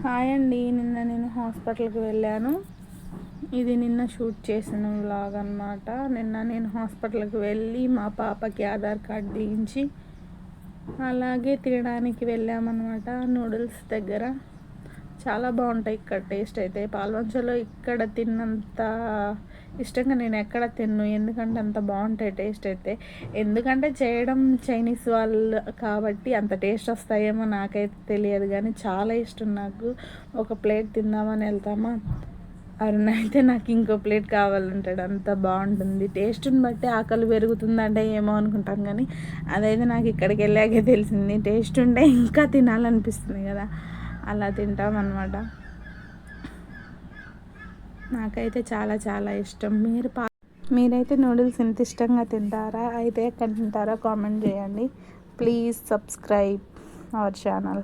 Hi అండి, నిన్న నేను హాస్పిటల్కి వెళ్ళాను. ఇది నిన్న షూట్ చేసిన వ్లాగ్ అనమాట. నిన్న నేను హాస్పిటల్కి వెళ్ళి మా పాపకి ఆధార్ కార్డ్ తీయించి అలాగే తినడానికి వెళ్ళామన్నమాట. నూడిల్స్ దగ్గర చాలా బాగుంటాయి ఇక్కడ టేస్ట్ అయితే. పాల్వంచలో ఇక్కడ తిన్నంత ఇష్టంగా నేను ఎక్కడ తిన్ను, ఎందుకంటే అంత బాగుంటాయి టేస్ట్ అయితే. ఎందుకంటే చేయడం చైనీస్ వాళ్ళు కాబట్టి అంత టేస్ట్ వస్తాయేమో నాకైతే తెలియదు, కానీ చాలా ఇష్టం నాకు. ఒక ప్లేట్ తిందామని వెళ్తామా, అరుణ అయితే నాకు ఇంకో ప్లేట్ కావాలంటాడు, అంత బాగుంటుంది. టేస్ట్ని బట్టి ఆకలి పెరుగుతుందంటే ఏమో అనుకుంటాం, కానీ అదైతే నాకు ఇక్కడికి వెళ్ళాకే తెలిసింది. టేస్ట్ ఉంటే ఇంకా తినాలనిపిస్తుంది కదా, అలా తింటామన్నమాట. నాకైతే చాలా చాలా ఇష్టం. మీరైతే నూడిల్స్ ఎంత ఇష్టంగా తింటారా? అయితే ఎక్కడ తింటారో కామెంట్ చేయండి. Please subscribe our channel.